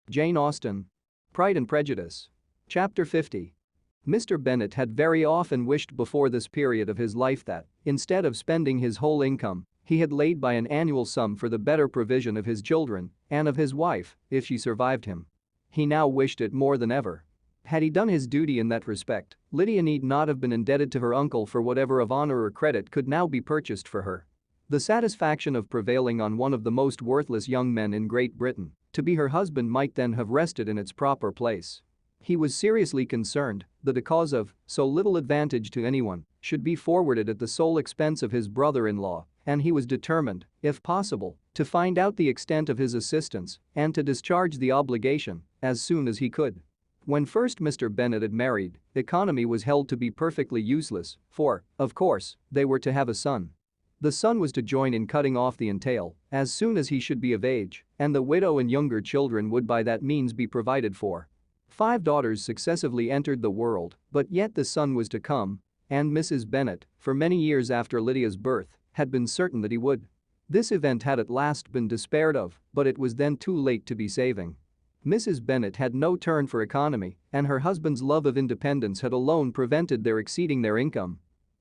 Jane Austen. Pride and Prejudice. Chapter 50. Mr. Bennet had very often wished before this period of his life that, instead of spending his whole income, he had laid by an annual sum for the better provision of his children and of his wife, if she survived him. He now wished it more than ever. Had he done his duty in that respect, Lydia need not have been indebted to her uncle for whatever of honor or credit could now be purchased for her. The satisfaction of prevailing on one of the most worthless young men in Great Britain to be her husband might then have rested in its proper place. He was seriously concerned that a cause of so little advantage to anyone should be forwarded at the sole expense of his brother-in-law, and he was determined, if possible, to find out the extent of his assistance and to discharge the obligation as soon as he could. When first Mr. Bennet had married, economy was held to be perfectly useless, for, of course, they were to have a son. The son was to join in cutting off the entail as soon as he should be of age, and the widow and younger children would by that means be provided for. 5 daughters successively entered the world, but yet the son was to come, and Mrs. Bennet, for many years after Lydia's birth, had been certain that he would. This event had at last been despaired of, but it was then too late to be saving. Mrs. Bennet had no turn for economy, and her husband's love of independence had alone prevented their exceeding their income.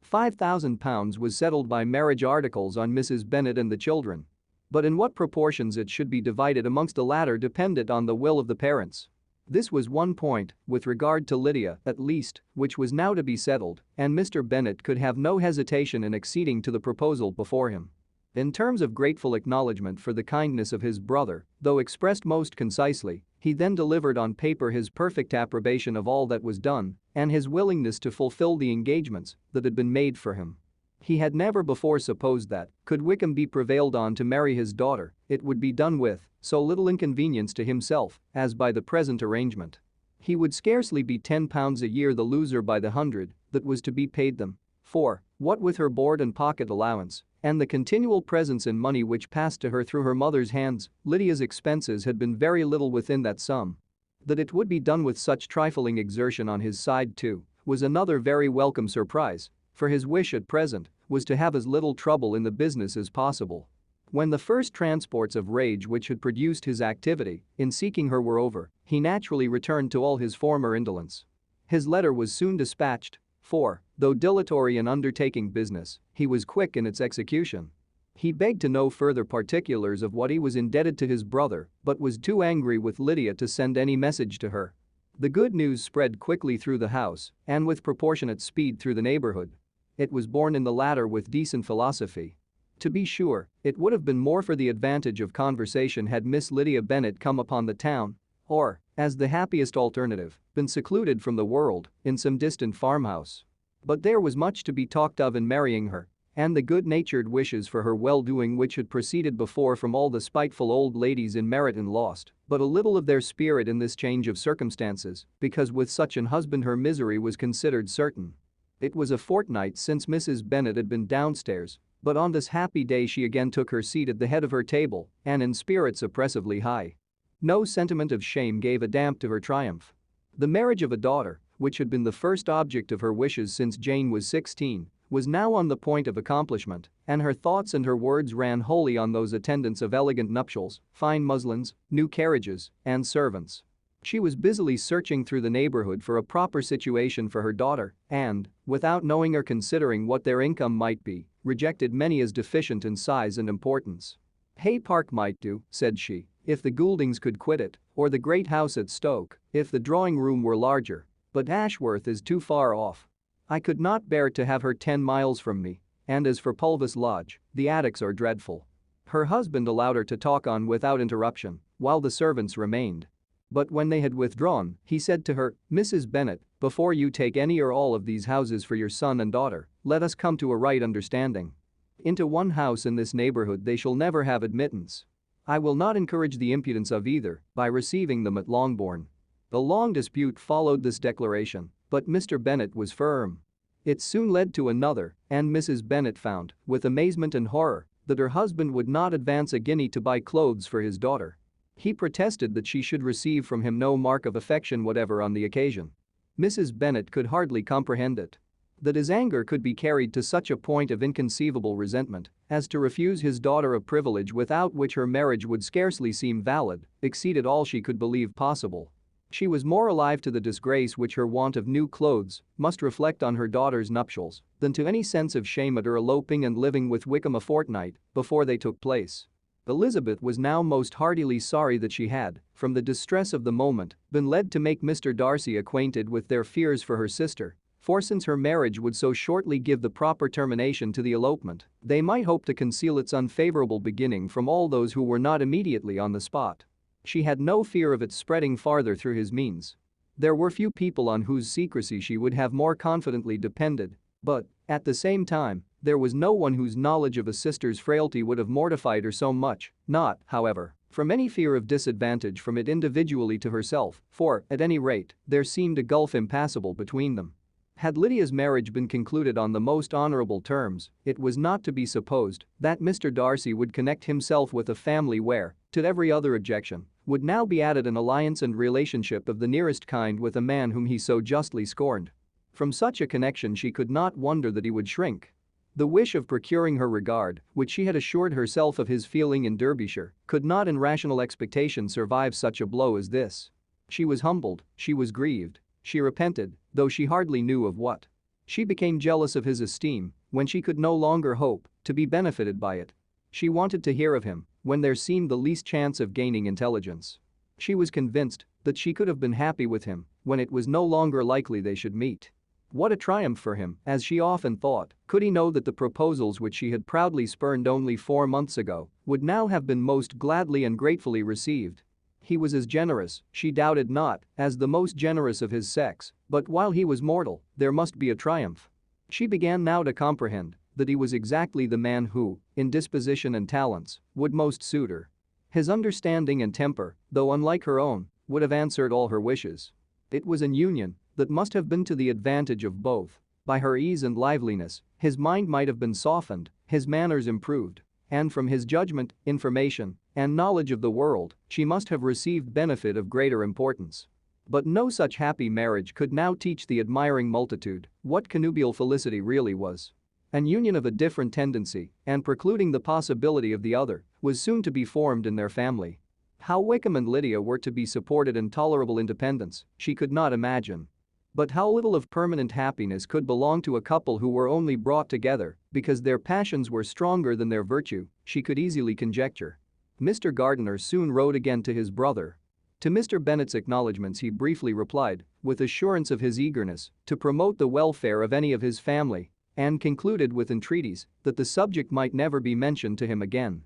£5,000 was settled by marriage articles on Mrs. Bennet and the children. But in what proportions it should be divided amongst the latter depended on the will of the parents. This was one point, with regard to Lydia at least, which was now to be settled, and Mr. Bennet could have no hesitation in acceding to the proposal before him. In terms of grateful acknowledgement for the kindness of his brother, though expressed most concisely, he then delivered on paper his perfect approbation of all that was done and his willingness to fulfill the engagements that had been made for him. He had never before supposed that, could Wickham be prevailed on to marry his daughter, it would be done with so little inconvenience to himself as by the present arrangement. He would scarcely be £10 a year the loser by the hundred that was to be paid them. For, what with her board and pocket allowance and the continual presents in money which passed to her through her mother's hands, Lydia's expenses had been very little within that sum. That it would be done with such trifling exertion on his side too was another very welcome surprise, for his wish at present was to have as little trouble in the business as possible. When the first transports of rage which had produced his activity in seeking her were over, he naturally returned to all his former indolence. His letter was soon dispatched, for, though dilatory in undertaking business, he was quick in its execution. He begged to know further particulars of what he was indebted to his brother, but was too angry with Lydia to send any message to her. The good news spread quickly through the house and with proportionate speed through the neighborhood. It was borne in the latter with decent philosophy. To be sure, it would have been more for the advantage of conversation had Miss Lydia Bennet come upon the town, or, as the happiest alternative, been secluded from the world in some distant farmhouse. But there was much to be talked of in marrying her, and the good-natured wishes for her well-doing which had proceeded before from all the spiteful old ladies in Meryton lost but a little of their spirit in this change of circumstances, because with such an husband her misery was considered certain. It was a fortnight since Mrs. Bennet had been downstairs, but on this happy day she again took her seat at the head of her table and in spirits oppressively high. No sentiment of shame gave a damp to her triumph. The marriage of a daughter, which had been the first object of her wishes since Jane was 16, was now on the point of accomplishment, and her thoughts and her words ran wholly on those attendants of elegant nuptials, fine muslins, new carriages, and servants. She was busily searching through the neighborhood for a proper situation for her daughter and, without knowing or considering what their income might be, rejected many as deficient in size and importance. Hay Park might do, said she, if the Gouldings could quit it, or the great house at Stoke, if the drawing-room were larger, but Ashworth is too far off. I could not bear to have her 10 miles from me, and as for Pulvis Lodge, the attics are dreadful. Her husband allowed her to talk on without interruption, while the servants remained. But when they had withdrawn, he said to her, "Mrs. Bennet, before you take any or all of these houses for your son and daughter, let us come to a right understanding. Into one house in this neighborhood they shall never have admittance. I will not encourage the impudence of either by receiving them at Longbourn." A long dispute followed this declaration, but Mr. Bennet was firm. It soon led to another, and Mrs. Bennet found, with amazement and horror, that her husband would not advance a guinea to buy clothes for his daughter. He protested that she should receive from him no mark of affection whatever on the occasion. Mrs. Bennet could hardly comprehend it. That his anger could be carried to such a point of inconceivable resentment as to refuse his daughter a privilege without which her marriage would scarcely seem valid exceeded all she could believe possible. She was more alive to the disgrace which her want of new clothes must reflect on her daughter's nuptials than to any sense of shame at her eloping and living with Wickham a fortnight before they took place. Elizabeth was now most heartily sorry that she had, from the distress of the moment, been led to make Mr. Darcy acquainted with their fears for her sister, for since her marriage would so shortly give the proper termination to the elopement, they might hope to conceal its unfavorable beginning from all those who were not immediately on the spot. She had no fear of its spreading farther through his means. There were few people on whose secrecy she would have more confidently depended, but, at the same time, there was no one whose knowledge of a sister's frailty would have mortified her so much, not, however, from any fear of disadvantage from it individually to herself, for, at any rate, there seemed a gulf impassable between them. Had Lydia's marriage been concluded on the most honorable terms, it was not to be supposed that Mr. Darcy would connect himself with a family where, to every other objection, would now be added an alliance and relationship of the nearest kind with a man whom he so justly scorned. From such a connection she could not wonder that he would shrink. The wish of procuring her regard, which she had assured herself of his feeling in Derbyshire, could not in rational expectation survive such a blow as this. She was humbled, she was grieved, she repented, though she hardly knew of what. She became jealous of his esteem when she could no longer hope to be benefited by it. She wanted to hear of him when there seemed the least chance of gaining intelligence. She was convinced that she could have been happy with him when it was no longer likely they should meet. What a triumph for him, as she often thought, could he know that the proposals which she had proudly spurned only 4 months ago would now have been most gladly and gratefully received. He was as generous, she doubted not, as the most generous of his sex, but while he was mortal, there must be a triumph. She began now to comprehend that he was exactly the man who, in disposition and talents, would most suit her. His understanding and temper, though unlike her own, would have answered all her wishes. It was an union that must have been to the advantage of both. By her ease and liveliness, his mind might have been softened, his manners improved, and from his judgment, information, and knowledge of the world, she must have received benefit of greater importance. But no such happy marriage could now teach the admiring multitude what connubial felicity really was. An union of a different tendency, and precluding the possibility of the other, was soon to be formed in their family. How Wickham and Lydia were to be supported in tolerable independence, she could not imagine. But how little of permanent happiness could belong to a couple who were only brought together because their passions were stronger than their virtue, she could easily conjecture. Mr. Gardiner soon wrote again to his brother. To Mr. Bennet's acknowledgments he briefly replied, with assurance of his eagerness to promote the welfare of any of his family, and concluded with entreaties that the subject might never be mentioned to him again.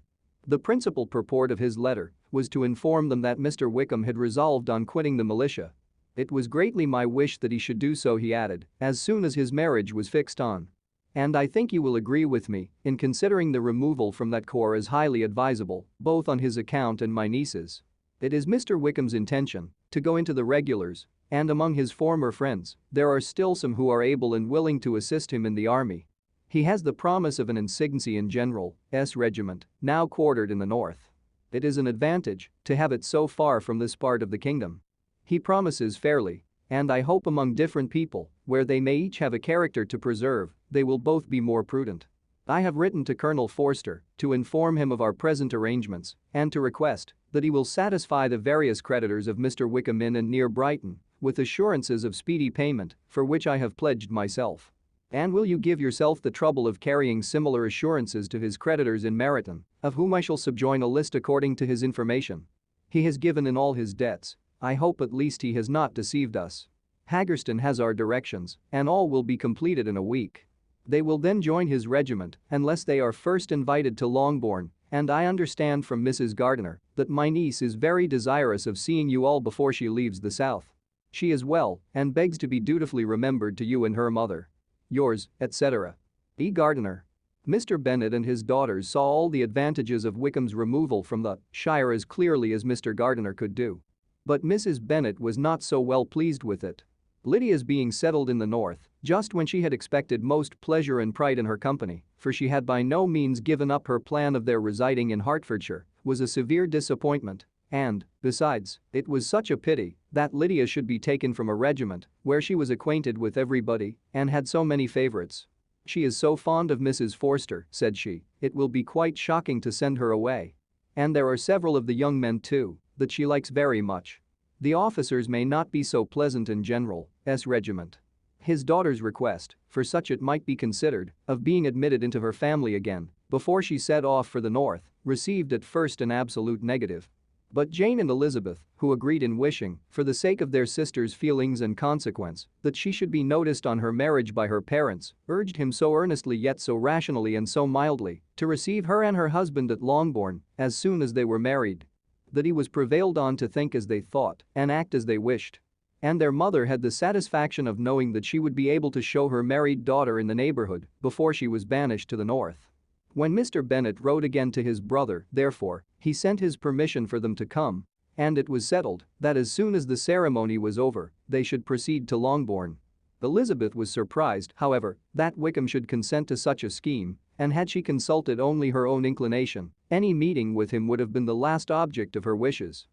The principal purport of his letter was to inform them that Mr. Wickham had resolved on quitting the militia. It was greatly my wish that he should do so, he added, as soon as his marriage was fixed on. And I think you will agree with me in considering the removal from that corps as highly advisable, both on his account and my niece's. It is Mr. Wickham's intention to go into the regulars, and among his former friends, there are still some who are able and willing to assist him in the army. He has the promise of an insignicy in General S. Regiment, now quartered in the north. It is an advantage to have it so far from this part of the kingdom. He promises fairly, and I hope among different people, where they may each have a character to preserve, they will both be more prudent. I have written to Colonel Forster to inform him of our present arrangements and to request that he will satisfy the various creditors of Mr. Wickham in and near Brighton with assurances of speedy payment, for which I have pledged myself. And will you give yourself the trouble of carrying similar assurances to his creditors in Meryton, of whom I shall subjoin a list according to his information. He has given in all his debts. I hope at least he has not deceived us. Haggerston has our directions, and all will be completed in a week. They will then join his regiment unless they are first invited to Longbourn, and I understand from Mrs. Gardiner that my niece is very desirous of seeing you all before she leaves the south. She is well and begs to be dutifully remembered to you and her mother. Yours, etc. E. Gardiner. Mr. Bennet and his daughters saw all the advantages of Wickham's removal from the shire as clearly as Mr. Gardiner could do. But Mrs. Bennet was not so well pleased with it. Lydia's being settled in the north, just when she had expected most pleasure and pride in her company, for she had by no means given up her plan of their residing in Hertfordshire, was a severe disappointment, And, besides, it was such a pity that Lydia should be taken from a regiment where she was acquainted with everybody and had so many favorites. "She is so fond of Mrs. Forster," said she, "it will be quite shocking to send her away. And there are several of the young men too that she likes very much. The officers may not be so pleasant in General's regiment." His daughter's request, for such it might be considered, of being admitted into her family again before she set off for the north, received at first an absolute negative. But Jane and Elizabeth, who agreed in wishing, for the sake of their sister's feelings and consequence, that she should be noticed on her marriage by her parents, urged him so earnestly yet so rationally and so mildly to receive her and her husband at Longbourn as soon as they were married, that he was prevailed on to think as they thought and act as they wished. And their mother had the satisfaction of knowing that she would be able to show her married daughter in the neighborhood before she was banished to the north. When Mr. Bennet wrote again to his brother, therefore, he sent his permission for them to come, and it was settled that as soon as the ceremony was over, they should proceed to Longbourn. Elizabeth was surprised, however, that Wickham should consent to such a scheme, and had she consulted only her own inclination, any meeting with him would have been the last object of her wishes.